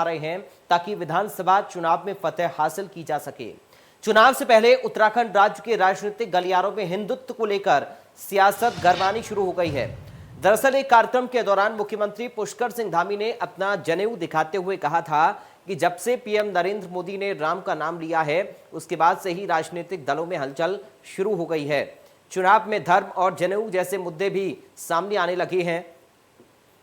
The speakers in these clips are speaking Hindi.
रहे हैं ताकि विधानसभा चुनाव में फतह हासिल की जा सके। चुनाव से पहले उत्तराखंड राज्य के राजनीतिक गलियारों में हिंदुत्व को लेकर सियासत गरमानी शुरू हो गई है। दरअसल एक कार्यक्रम के दौरान मुख्यमंत्री पुष्कर सिंह धामी ने अपना जनेऊ दिखाते हुए कहा था कि जब से पीएम नरेंद्र मोदी ने राम का नाम लिया है उसके बाद से ही राजनीतिक दलों में हलचल शुरू हो गई है। चुनाव में धर्म और जनेऊ जैसे मुद्दे भी सामने आने लगे हैं।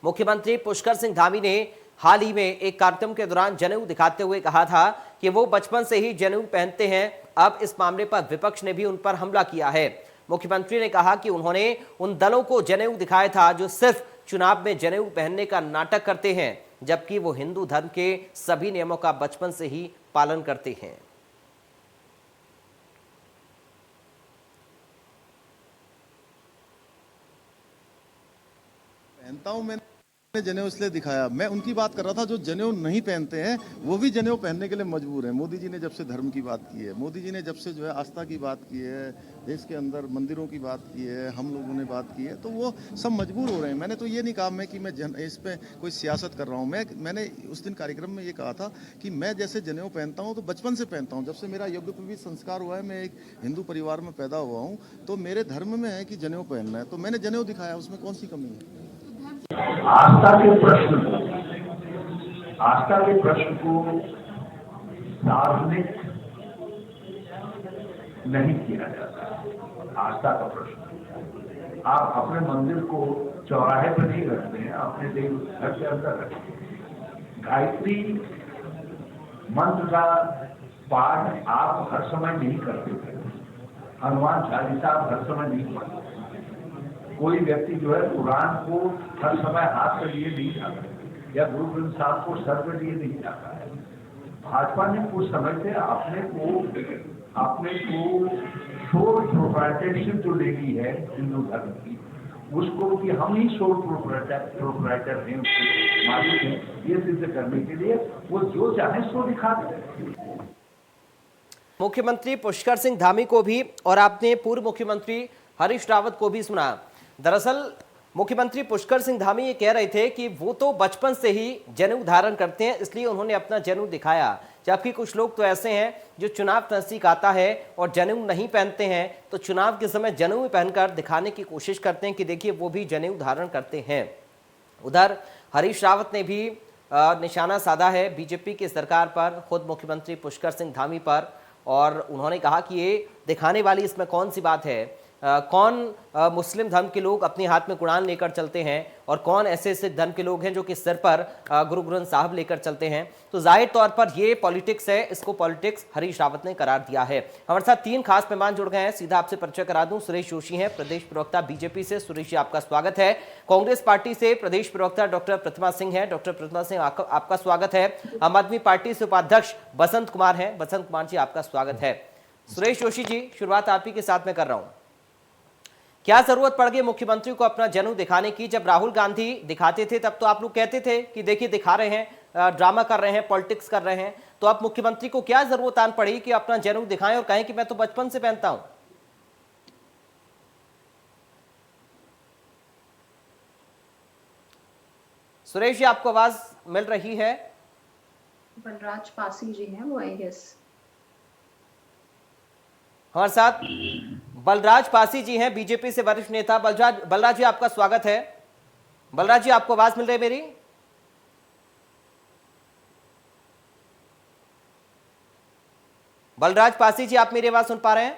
मुख्यमंत्री पुष्कर सिंह धामी ने हाल ही में एक कार्यक्रम के दौरान जनेऊ दिखाते हुए कहा था कि वो बचपन से ही जनेऊ पहनते हैं। अब इस मामले पर विपक्ष ने भी उन पर हमला किया है। मुख्यमंत्री ने कहा कि उन्होंने उन दलों को जनेऊ दिखाया था जो सिर्फ चुनाव में जनेऊ पहनने का नाटक करते हैं, जबकि वो हिंदू धर्म के सभी नियमों का बचपन से ही पालन करते हैं। पहनता हूं मैंने जनेऊ इसलिए दिखाया। मैं उनकी बात कर रहा था जो जनेऊ नहीं पहनते हैं, वो भी जनेऊ पहनने के लिए मजबूर हैं। मोदी जी ने जब से धर्म की बात की है, मोदी जी ने जब से जो है आस्था की बात की है, देश के अंदर मंदिरों की बात की है, हम लोगों ने बात की है, तो वो सब मजबूर हो रहे हैं। मैंने तो ये नहीं कहा मैं कि मैं इस पे कोई सियासत कर रहा हूँ। मैंने उस दिन कार्यक्रम में ये कहा था कि मैं जैसे जनेऊ पहनता हूँ तो बचपन से पहनता हूँ। जब से मेरा यज्ञोपवीत संस्कार हुआ है, मैं एक हिंदू परिवार में पैदा हुआ हूँ, तो मेरे धर्म में है कि जनेऊ पहनना है, तो मैंने जनेऊ दिखाया। उसमें कौन सी कमी है? आस्था के प्रश्न को सार्वजनिक नहीं किया जाता। आस्था का प्रश्न आप अपने मंदिर को चौराहे पर नहीं रखते हैं, अपने देव घर के अंदर रखते हैं। गायत्री मंत्र का पाठ आप हर समय नहीं करते थे, हनुमान चालीसा आप हर समय नहीं पढ़ते। कोई व्यक्ति जो है कुरान को हर समय हाथ में लिए नहीं जाता या गुरु ग्रंथ साहब को सर में लिए नहीं जाता है। भाजपा ने कुछ समय से अपने को सोल प्रोप्राइटरशिप जो ले ली है हिंदू धर्म की, उसको कि हम ही सोल प्रोप्राइटर हैं, उसके मालिक हैं, ये सिद्ध करने के लिए वो जो चाहे सो दिखाते हैं। मुख्यमंत्री पुष्कर सिंह धामी को भी और आपने पूर्व मुख्यमंत्री हरीश रावत को भी सुना। दरअसल मुख्यमंत्री पुष्कर सिंह धामी ये कह रहे थे कि वो तो बचपन से ही जनेऊ धारण करते हैं, इसलिए उन्होंने अपना जनेऊ दिखाया। जबकि कुछ लोग तो ऐसे हैं जो चुनाव नजदीक आता है और जनेऊ नहीं पहनते हैं तो चुनाव के समय जनेऊ पहनकर दिखाने की कोशिश करते हैं कि देखिए वो भी जनेऊ धारण करते हैं। उधर हरीश रावत ने भी निशाना साधा है बीजेपी की सरकार पर, खुद मुख्यमंत्री पुष्कर सिंह धामी पर, और उन्होंने कहा कि ये दिखाने वाली इसमें कौन सी बात है। कौन मुस्लिम धर्म के लोग अपने हाथ में कुरान लेकर चलते हैं और कौन ऐसे सिख धर्म के लोग हैं जो कि सिर पर गुरु ग्रंथ साहब लेकर चलते हैं। तो जाहिर तौर पर ये पॉलिटिक्स है, इसको पॉलिटिक्स हरीश रावत ने करार दिया है। हमारे साथ तीन खास मेहमान जुड़ गए हैं, सीधा आपसे परिचय करा दूं। सुरेश जोशी हैं, प्रदेश प्रवक्ता बीजेपी से। सुरेश जी आपका स्वागत है। कांग्रेस पार्टी से प्रदेश प्रवक्ता डॉक्टर प्रतिमा सिंह है। डॉक्टर प्रतिमा सिंह आपका स्वागत है। आम आदमी पार्टी से उपाध्यक्ष बसंत कुमार है। बसंत कुमार जी आपका स्वागत है। सुरेश जोशी जी, शुरुआत आप ही के साथ में कर रहा हूं। क्या जरूरत पड़ गई मुख्यमंत्री को अपना जनेऊ दिखाने की? जब राहुल गांधी दिखाते थे तब तो आप लोग कहते थे कि देखिए दिखा रहे हैं, ड्रामा कर रहे हैं, पॉलिटिक्स कर रहे हैं, तो अब मुख्यमंत्री को क्या जरूरत आन पड़ी कि अपना जनेऊ दिखाएं और कहें कि मैं तो बचपन से पहनता हूं? सुरेश जी, आपको आवाज मिल रही है? बलराज पासी जी हैं वो, आई गेस। हमारे साथ बलराज पासी जी हैं, बीजेपी से वरिष्ठ नेता। बलराज जी आपका स्वागत है। बलराज जी, आपको आवाज मिल रही है मेरी? बलराज पासी जी, आप मेरी आवाज सुन पा रहे हैं?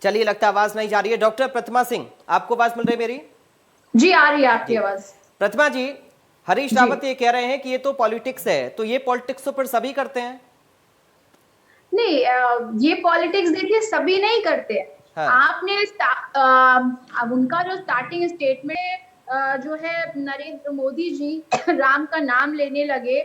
चलिए, लगता है आवाज नहीं जा रही है। डॉक्टर प्रतिमा सिंह, आपको आवाज मिल रही है मेरी? जी, आ रही है आपकी आवाज। प्रतिमा जी, हरीश रावत ये कह रहे हैं कि ये तो पॉलिटिक्स है, तो ये पॉलिटिक्स तो फिर सभी करते हैं? नहीं, ये पॉलिटिक्स देखिए सभी नहीं करते। हाँ। आपने अब उनका जो स्टार्टिंग स्टेटमेंट जो है नरेंद्र मोदी जी राम का नाम लेने लगे,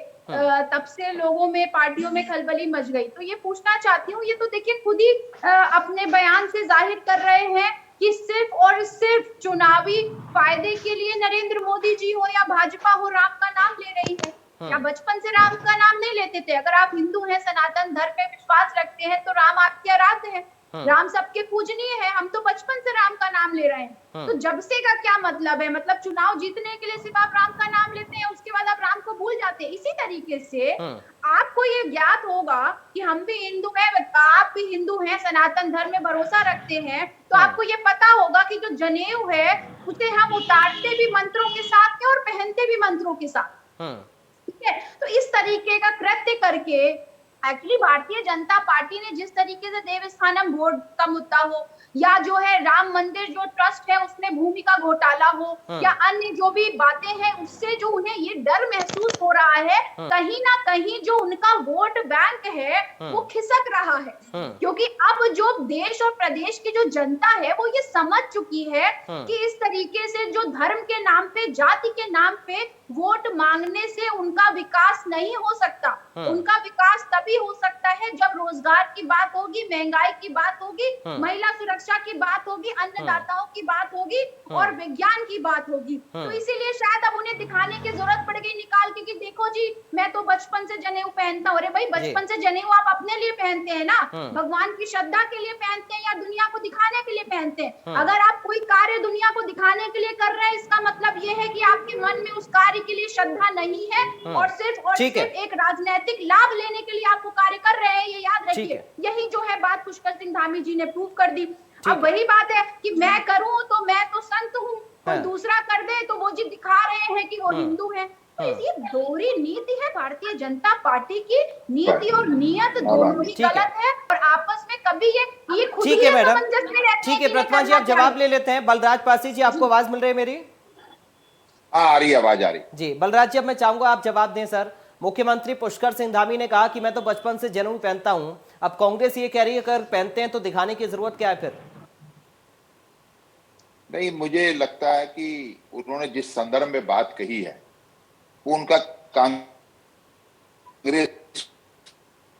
तब से लोगों में, पार्टियों में खलबली मच गई। तो ये पूछना चाहती हूँ, ये तो देखिए खुद ही अपने बयान से जाहिर कर रहे हैं कि सिर्फ और सिर्फ चुनावी फायदे के लिए नरेंद्र मोदी जी हो या भाजपा हो राम का नाम ले रही है। क्या बचपन से राम का नाम नहीं लेते थे? अगर आप हिंदू हैं, सनातन धर्म में विश्वास रखते हैं, तो राम आपके आराध्य हैं। राम सबके पूजनीय है, हम तो बचपन से राम का नाम ले रहे हैं, तो जब से का क्या मतलब है? मतलब चुनाव जीतने के लिए सिर्फ आप राम का नाम लेते हैं, उसके बाद आप राम को भूल जाते हैं। इसी तरीके से आपको ये ज्ञात होगा कि हम भी हिंदू हैं, आप भी हिंदू हैं, सनातन धर्म में भरोसा रखते हैं, तो आपको ये पता होगा कि जो जनेऊ है उसे हम उतारते भी मंत्रों के साथ हैं और पहनते भी मंत्रों के साथ। ठीक है, तो इस तरीके का कृत्य करके एक्चुअली भारतीय जनता पार्टी ने जिस तरीके से देवस्थानम बोर्ड का मुद्दा हो, या जो है राम मंदिर जो ट्रस्ट है उसमें भूमि का घोटाला हो, या अन्य जो भी बातें हैं, उससे जो उन्हें ये डर महसूस हो रहा है कहीं ना कहीं जो उनका वोट बैंक है वो खिसक रहा है, क्योंकि अब जो देश और प्रदेश की जो जनता है वो ये समझ चुकी है कि इस तरीके से जो धर्म के नाम पे, जाति के नाम पे वोट मांगने से उनका विकास नहीं हो सकता। उनका विकास तभी हो सकता है जब रोजगार की बात होगी, महंगाई की बात होगी, महिला सुरक्षा की बात होगी, अन्नदाताओं की बात होगी और विज्ञान की बात होगी। तो इसीलिए शायद अब उन्हें दिखाने की जरूरत पड़ गई निकाल के कि देखो जी मैं तो बचपन से जनेऊ पहनता हूँ। अरे भाई, बचपन से जनेऊ आप अपने लिए पहनते हैं ना, भगवान की श्रद्धा के लिए पहनते हैं या दुनिया को दिखाने के लिए पहनते हैं? अगर आप कोई कार्य दुनिया को दिखाने के लिए कर रहे हैं, इसका मतलब ये है कि आपके मन में उस कार्य के लिए श्रद्धा नहीं है और सिर्फ एक राजनीतिक लाभ लेने के लिए आप वो कार्य कर रहे हैं। ये याद रखिए, यही जो है बात पुष्कर सिंह धामी जी ने प्रूव कर दी। अब वही बात है कि मैं करूं तो मैं तो संत हूं, कोई दूसरा कर दे तो वो जी दिखा रहे हैं कि वो हिंदू है। तो ये दोहरी नीति है भारतीय जनता पार्टी की। नीति और नियत दोनों ही गलत है और आपस में कभी ये खुद ही सामंजस्य में रहते हैं। ठीक है प्रतिमा जी, आप जवाब ले लेते हैं। बलराज पासी जी, आपको आवाज मिल रही है मेरी? आ रही आवाज, आ रही जी। बलराज जी, अब मैं चाहूंगा आप जवाब दें। सर, मुख्यमंत्री पुष्कर सिंह धामी ने कहा कि मैं तो बचपन से जनेऊ पहनता हूं, अब कांग्रेस ये कह रही है अगर पहनते हैं तो दिखाने की जरूरत क्या है फिर? नहीं, मुझे लगता है कि उन्होंने जिस संदर्भ में बात कही है वो उनका कांग्रेस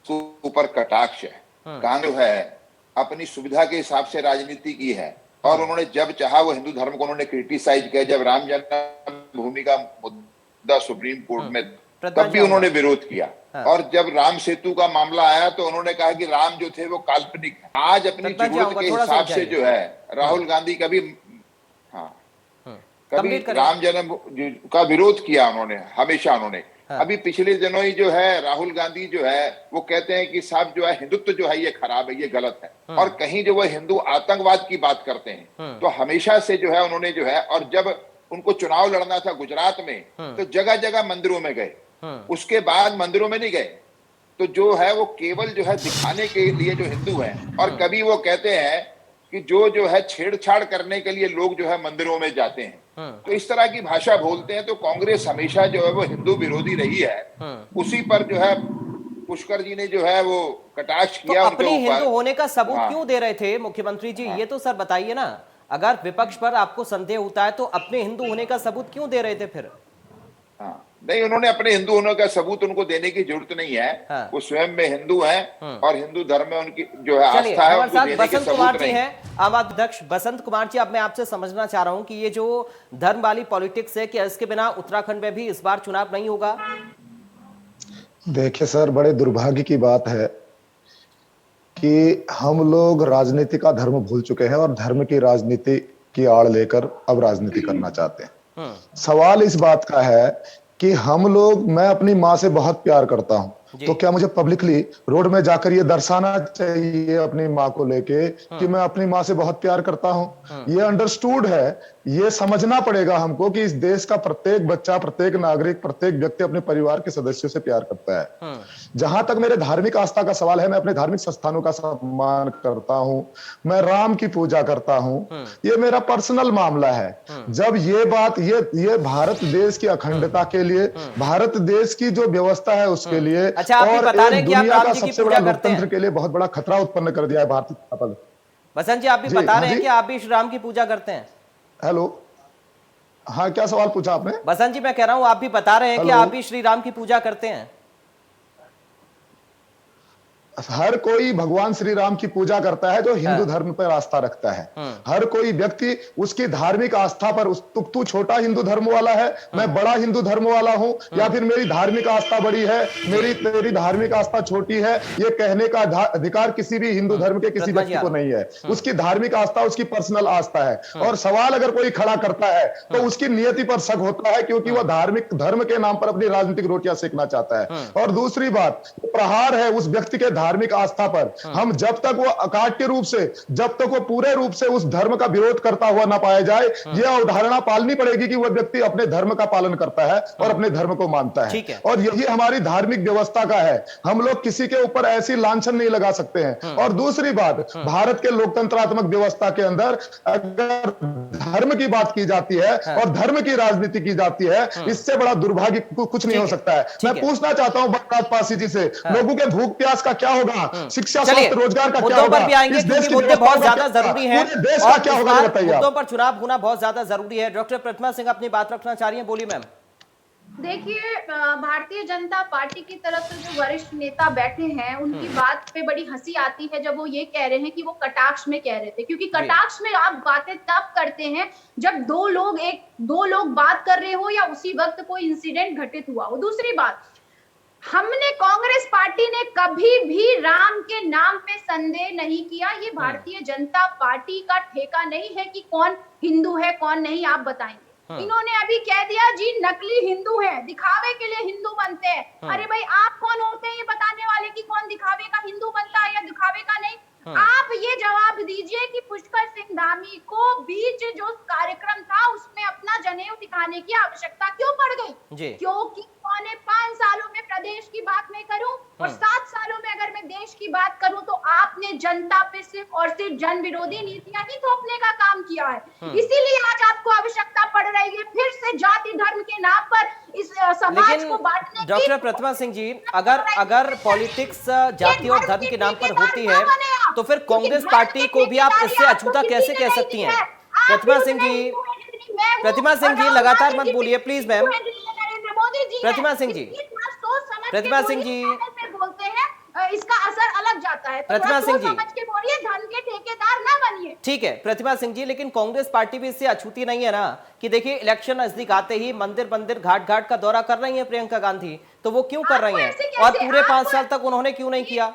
के ऊपर कटाक्ष है। कांग्रेस है अपनी सुविधा के हिसाब से राजनीति की है और उन्होंने जब चाहा वो हिंदू धर्म को उन्होंने क्रिटिसाइज किया। जब राम जन्मभूमि का मुद्दा सुप्रीम कोर्ट में, तब भी उन्होंने विरोध किया। और जब राम सेतु का मामला आया तो उन्होंने कहा कि राम जो थे वो काल्पनिक है। आज अपनी जरूरत के हिसाब से जो है राहुल गांधी कभी राम जन्म का विरोध किया उन्होंने, हमेशा उन्होंने। अभी पिछले दिनों ही जो है राहुल गांधी जो है वो कहते हैं कि साहब जो है हिंदुत्व जो है ये खराब है, ये गलत है। और कहीं जो वो हिंदू आतंकवाद की बात करते हैं तो हमेशा से जो है उन्होंने जो है, और जब उनको चुनाव लड़ना था गुजरात में तो जगह जगह मंदिरों में गए, उसके बाद मंदिरों में नहीं गए। तो जो है वो केवल जो है दिखाने के लिए जो हिंदू है, और कभी वो कहते हैं कि जो है छेड़छाड़ करने के लिए लोग जो है मंदिरों में जाते हैं। तो इस तरह की भाषा बोलते हैं। तो कांग्रेस हमेशा जो है वो हिंदू विरोधी रही है। उसी पर जो है पुष्कर जी ने जो है वो कटाक्ष किया। तो अपनी हिंदू होने का सबूत क्यों दे रहे थे मुख्यमंत्री जी? ये तो सर बताइए ना, अगर विपक्ष पर आपको संदेह होता है तो अपने हिंदू होने का सबूत क्यों दे रहे थे फिर? नहीं, उन्होंने अपने हिंदू होने का सबूत उनको देने की जरूरत नहीं है। वो स्वयं में हिंदू हैं और हिंदू धर्म में उनकी जो है आस्था है। हमारे साथ बसंत कुमार जी हैं, आम आदमी अध्यक्ष। बसंत कुमार जी, अब मैं आपसे समझना चाह रहा हूं कि ये जो धर्म वाली पॉलिटिक्स है, क्या इसके बिना उत्तराखंड में भी इस बार चुनाव नहीं होगा? देखिए सर, बड़े दुर्भाग्य की बात है कि हम लोग राजनीति का धर्म भूल चुके हैं और धर्म की राजनीति की आड़ लेकर अब राजनीति करना चाहते हैं। सवाल इस बात का है कि हम लोग, मैं अपनी माँ से बहुत प्यार करता हूं, तो क्या मुझे पब्लिकली रोड में जाकर ये दर्शाना चाहिए अपनी माँ को लेके कि मैं अपनी माँ से बहुत प्यार करता हूं? ये अंडरस्टूड है, ये समझना पड़ेगा हमको कि इस देश का प्रत्येक बच्चा, प्रत्येक नागरिक, प्रत्येक व्यक्ति अपने परिवार के सदस्यों से प्यार करता है। जहां तक मेरे धार्मिक आस्था का सवाल है, मैं अपने धार्मिक संस्थानों का सम्मान करता हूं, मैं राम की पूजा करता हूं, ये मेरा पर्सनल मामला है। जब ये बात, ये भारत देश की अखंडता के लिए, भारत देश की जो व्यवस्था है उसके लिए, अच्छा, आप और बता रहे हैं कि आप दुनिया राम का जी की सबसे पूजा बड़ा करते हैं? लोकतंत्र के लिए बहुत बड़ा खतरा उत्पन्न कर दिया है भारतीय जनता पार्टी। बसंत जी, आप भी बता रहे हैं कि आप भी श्री राम की पूजा करते हैं? हेलो, हाँ, क्या सवाल पूछा आपने? बसंत जी, मैं कह रहा हूं आप भी बता रहे हैं कि आप भी श्री राम की पूजा करते हैं? हर कोई भगवान श्री राम की पूजा करता है जो हिंदू धर्म पर आस्था रखता है। हर कोई व्यक्ति उसकी धार्मिक आस्था पर तू छोटा हिंदू धर्म वाला है, मैं बड़ा हिंदू धर्म वाला हूं, या फिर मेरी धार्मिक आस्था बड़ी है, तेरी धार्मिक आस्था छोटी है, ये कहने का अधिकार किसी भी हिंदू धर्म के किसी व्यक्ति को नहीं है। उसकी धार्मिक आस्था उसकी पर्सनल आस्था है। और सवाल अगर कोई खड़ा करता है तो उसकी नियति पर शक होता है, क्योंकि वह धार्मिक धर्म के नाम पर अपनी राजनीतिक रोटियां सेकना चाहता है। और दूसरी बात, प्रहार है उस व्यक्ति के धार्मिक आस्था पर। हम जब तक वो अकाट्य रूप से, जब तक वो पूरे रूप से उस धर्म का विरोध करता हुआ ना पाया जाए, यह अवधारणा पालनी पड़ेगी कि वह व्यक्ति अपने धर्म का पालन करता है और अपने धर्म को मानता है। और यही हमारी धार्मिक व्यवस्था का है। हम लोग किसी के ऊपर ऐसी लांछन नहीं लगा सकते हैं। और दूसरी बात, भारत के लोकतंत्रात्मक व्यवस्था के अंदर अगर धर्म की बात की जाती है और धर्म की राजनीति की जाती है, इससे बड़ा दुर्भाग्य कुछ नहीं हो सकता है। मैं पूछना चाहता हूं बलराज पासी जी से, लोगों के भूख प्यास का क्या होगा, शिक्षा स्वास्थ्य रोजगार का क्या होगा, पर भी आएंगे क्योंकि मुद्दे बहुत ज्यादा जरूरी है। देश का क्या होगा बताइए। मुद्दों पर चुनाव होना बहुत ज्यादा जरूरी है। डॉक्टर प्रतिमा सिंह अपनी बात रखना चाह रही है, बोलिए मैम। देखिए, भारतीय जनता पार्टी की तरफ से जो वरिष्ठ नेता बैठे हैं, उनकी बात पे बड़ी हंसी आती है जब वो ये कह रहे हैं कि वो कटाक्ष में कह रहे थे, क्योंकि कटाक्ष में आप बातें तब करते हैं जब दो लोग बात कर रहे हो या उसी वक्त कोई इंसिडेंट घटित हुआ हो। दूसरी बात, हमने कांग्रेस पार्टी ने कभी भी राम के नाम पे संदेह नहीं किया। ये भारतीय जनता पार्टी का ठेका नहीं है कि कौन हिंदू है कौन नहीं, आप बताएंगे। इन्होंने अभी कह दिया जी नकली हिंदू है, दिखावे के लिए हिंदू बनते हैं। अरे भाई, आप कौन होते हैं ये बताने वाले कि कौन दिखावे का हिंदू बनता है या दिखावे का नहीं? आप ये जवाब दीजिए कि पुष्कर सिंह धामी को बीच जो कार्यक्रम था उसमें अपना जनेऊ दिखाने की आवश्यकता क्यों पड़ गई? क्योंकि 5 सालों में प्रदेश की बात मैं करूं और 7 सालों में अगर मैं देश की बात करूं तो आपने जनता पे सिर्फ और सिर्फ जन विरोधी नीतियां ही थोपने का काम किया है। इसीलिए आज आपको आवश्यकता पड़ रही है फिर से जाति धर्म के नाम पर इस समाज को बांटने की। डॉक्टर प्रतिमा सिंह जी, अगर पॉलिटिक्स जाति और धर्म के नाम पर होती है तो फिर कांग्रेस पार्टी को भी आप इससे अछूता कैसे कह सकती हैं? प्रतिमा सिंह जी लगातार मत बोलिए प्लीज मैम। प्रतिमा सिंह जी बोलते हैं, इसका असर अलग जाता है। प्रतिमा सिंह जी समझ के बोलिए, धन के ठेकेदार ना बनिए। ठीक है प्रतिमा सिंह जी, लेकिन कांग्रेस पार्टी भी इससे अछूती नहीं है ना कि देखिए इलेक्शन नजदीक आते ही मंदिर घाट का दौरा कर रही है प्रियंका गांधी, तो वो क्यों कर रही हैं और पूरे 5 साल तक उन्होंने क्यों नहीं किया?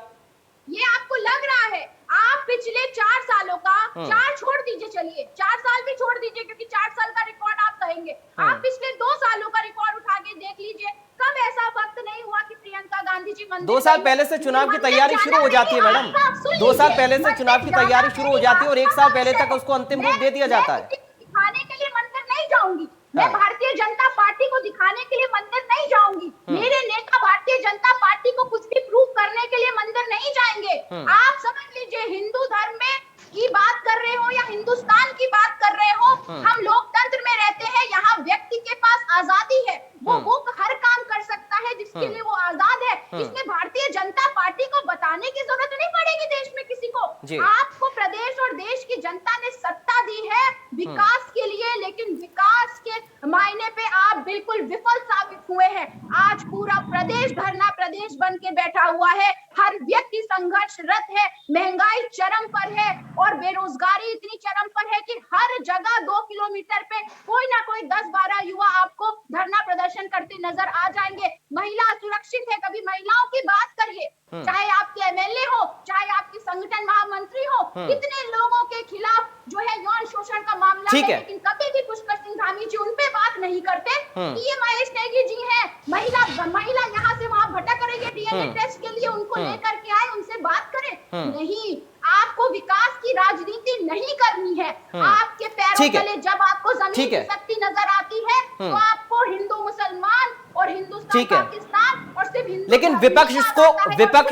ये आपको लग रहा है? आप पिछले 4 सालों का 4 छोड़ दीजिए, चलिए 4 साल भी छोड़ दीजिए क्योंकि 4 साल का रिकॉर्ड आप कहेंगे। आप पिछले 2 सालों का रिकॉर्ड उठा के देख लीजिए, कब ऐसा वक्त नहीं हुआ कि प्रियंका गांधी जी मंदिर 2 साल पहले से चुनाव की तैयारी शुरू हो जाती है मैडम। 2 साल पहले से चुनाव की तैयारी शुरू हो जाती है और 1 साल पहले तक उसको अंतिम रूप दे दिया जाता है। दिखाने के लिए मंदिर नहीं जाऊंगी मैं, भारतीय जनता पार्टी को दिखाने के लिए मंदिर नहीं जाऊंगी। मेरे नेता भारतीय जनता पार्टी को कुछ भी प्रूव करने के लिए मंदिर नहीं जाएंगे। आप समझ लीजिए, हिंदू धर्म में की बात कर रहे हो या हिंदुस्तान की बात कर रहे हो, हम लोकतंत्र में रहते हैं। यहाँ व्यक्ति के पास आजादी है, वो हर काम कर सकता है जिसके लिए वो आजाद है। इसमें भारतीय जनता पार्टी को बताने की जरूरत नहीं पड़ेगी देश में किसी को। आपको प्रदेश और देश की जनता ने सत्ता दी है विकास के लिए, लेकिन विकास के मायने पे आप बिल्कुल विफल साबित हुए हैं। आज पूरा प्रदेश धरना प्रदेश बन के बैठा हुआ है, हर व्यक्ति संघर्षरत है, महंगाई चरम पर है और बेरोजगारी इतनी चरम पर है कि हर जगह 2 किलोमीटर पे कोई ना कोई 10-12 युवा आपको धरना प्रदर्शन करते नजर आ जाएंगे। महिला सुरक्षित है, कभी महिलाओं की बात करिए, चाहे आपके एमएलए हो, चाहे आपके संगठन महामंत्री हो, कितने लोगों के खिलाफ जो है यौन शोषण का मामला है, लेकिन कभी भी पुष्कर सिंह धामी जी उन पे बात नहीं करते। ये महेश नेगी जी हैं, महिला यहाँ से वहाँ भटक रही है डीएनए टेस्ट के लिए, उनको लेकर के आए, उनसे बात करें। नहीं, आपको विकास की राजनीति नहीं करनी है। आपके पैरों तले जब आपको जमीन की शक्ति नजर आती है तो आपको हिंदू मुसलमान और हिंदुस्तान पाकिस्तान और सिर्फ हिंदू। लेकिन विपक्ष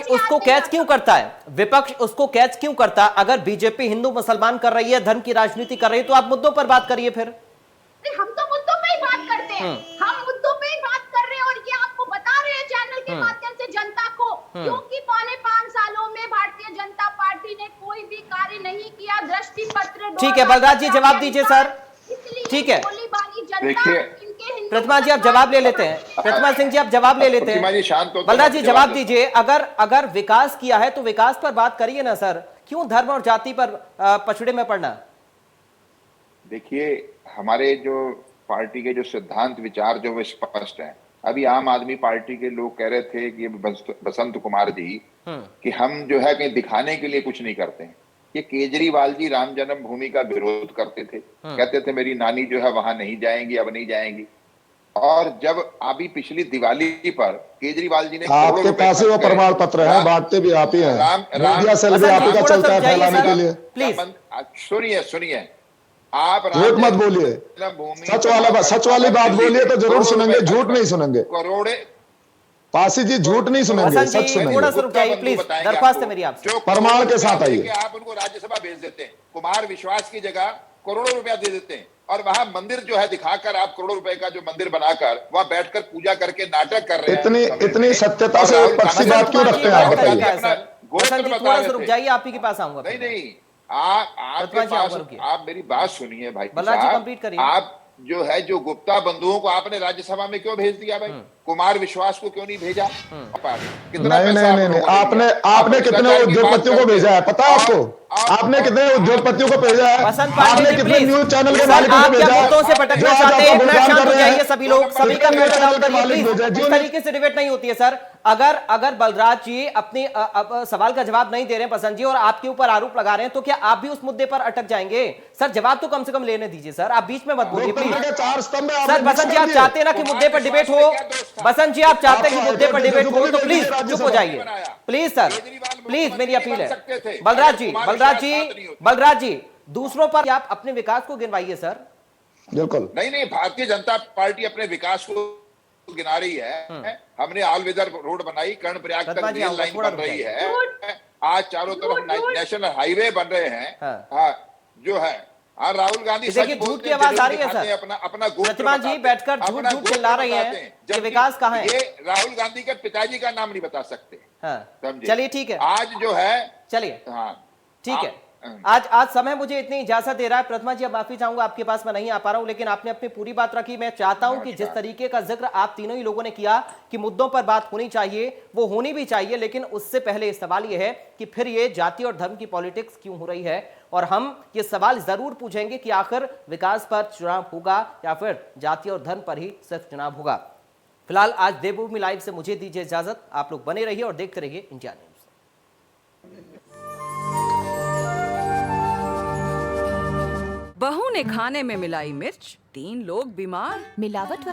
उसको कैच क्यों करता है? विपक्ष उसको कैच क्यों करता है? अगर बीजेपी हिंदू मुसलमान कर रही है, धर्म की राजनीति कर रही है, तो आप मुद्दों पर बात करिए फिर। हम तो मुद्दों पे ही बात करते हैं, हम मुद्दों पे ही बात कर रहे हैं और ये आपको बता रहे हैं चैनल के माध्यम से जनता को, क्योंकि 5 सालों में भारतीय जनता पार्टी ने कोई भी कार्य नहीं किया। दृष्टि पत्र, ठीक है बलराज जी, जवाब दीजिए सर। ठीक है, गोलीबारी जनता, इनके प्रतिमा जी आप जवाब ले लेते हैं, प्रतिमा सिंह जी आप जवाब ले लेते प्रतिमा जी हैं। शांत हो, बलराज जी जवाब जवाब दो। दीजिए, अगर विकास किया है तो विकास पर बात करिए ना सर, क्यों धर्म और जाति पर पछड़े में पड़ना? देखिए, हमारे जो पार्टी के जो सिद्धांत विचार जो वो स्पष्ट हैं। अभी आम आदमी पार्टी के लोग कह रहे थे कि बसंत कुमार जी कि हम जो है कहीं दिखाने के लिए कुछ नहीं करते हैं। ये केजरीवाल जी राम जन्मभूमि का विरोध करते थे, कहते थे मेरी नानी जो है वहां नहीं जाएंगी, अब नहीं जाएंगी। और जब अभी पिछली दिवाली पर केजरिवाल जी ने आपके पास ही वो प्रमाण पत्र है, बांटते भी आप ही हैं, मीडिया सेल भी आप ही का चलता है फैलाने के लिए। प्लीज सुनिए, आप झूठ मत बोलिए, सच वाली बात बोलिए तो जरूर सुनेंगे, झूठ नहीं सुनेंगे। करोड़े पासी जी झूठ नहीं सुनेंगे, सच थोड़ा सुनेंगे। सा रुक जाइए प्लीज, दरख्वास्त है मेरी आपसे। प्रमाण के साथ आइए। आप उनको राज्यसभा भेज देते हैं, कुमार विश्वास की जगह करोड़ों रुपया दे देते हैं, और वहां मंदिर जो है दिखाकर आप करोड़ों रुपए का जो मंदिर बनाकर वहां बैठकर पूजा करके नाटक कर रहे हैं। इतनी सत्यता से पक्षी बात क्यों रखते हैं आप बताइए। थोड़ा सा रुक जाइए, आप ही के पास आऊंगा। नहीं, आपके पास आप मेरी बात सुनिए भाई बलराज जी, साहब, कंप्लीट करिए। आप जो है जो गुप्ता बंधुओं को आपने राज्यसभा में क्यों भेज दिया भाई? कुमार विश्वास को क्यों नहीं भेजा? नहीं, आपने कितने उद्योगपतियों को भेजा है पता है आपको? आपने कितने उद्योगपतियों को भेजा है? आपने कितने न्यूज चैनल के मालिकों को भेजा है? मुद्दों से भटकना चाहते हैं, एक मिनट शांत हो जाइए सभी लोग, सभी का म्यूट डाउन करिए प्लीज। इस तरीके से डिबेट नहीं होती है सर। अगर बलराज जी अपनी सवाल का जवाब नहीं दे रहे हैं बसंत जी, और आपके ऊपर आरोप लगा रहे हैं, तो क्या आप भी उस मुद्दे पर अटक जाएंगे? सर जवाब तो कम से कम लेने दीजिए सर, आप बीच में मत बोलिए प्लीज। सर बसंत जी आप चाहते हैं ना कि मुद्दे पर डिबेट हो, बसंत जी आप चाहते हैं कि मुद्दे पर डिबेट हो, तो प्लीज चुप हो जाइए प्लीज सर, प्लीज मेरी अपील है। बलराज जी दूसरों पर आप अपने विकास को गिनवाइए सर। बिल्कुल नहीं, भारतीय जनता पार्टी अपने विकास को गिना रही है। हमने ऑल वेदर रोड बनाई, कर्णप्रयाग तक रेल लाइन बन रही है, आज चारों तरफ नेशनल हाईवे बन रहे हैं। जो है राहुल गांधी देखिए झूठ की आवाज आ रही है सर, अपना प्रतिमा जी बैठकर झूठ चिल्ला रही हैं कि विकास कहाँ है। ये राहुल गांधी के पिताजी का नाम नहीं बता सकते। चलिए ठीक है, आज जो है चलिए ठीक है, आज समय मुझे इतनी इजाजत दे रहा है। प्रतिमा जी अब माफी चाहूंगा, आपके पास मैं नहीं आ पा रहा हूं, लेकिन आपने अपनी पूरी बात रखी। मैं चाहता हूं कि जिस तरीके का जिक्र आप तीनों ही लोगों ने किया कि मुद्दों पर बात होनी चाहिए, वो होनी भी चाहिए, लेकिन उससे पहले सवाल यह है कि फिर ये जाति और धर्म की पॉलिटिक्स क्यों हो रही है। और हम ये सवाल जरूर पूछेंगे कि आखिर विकास पर चुनाव होगा या फिर जाति और धर्म पर ही सिर्फ चुनाव होगा। फिलहाल आज देवभूमि लाइव से मुझे दीजिए इजाजत। आप लोग बने रहिए और देखते रहिए इंडिया न्यूज। बहू ने खाने में मिलाई मिर्च, 3 लोग बीमार। मिलावट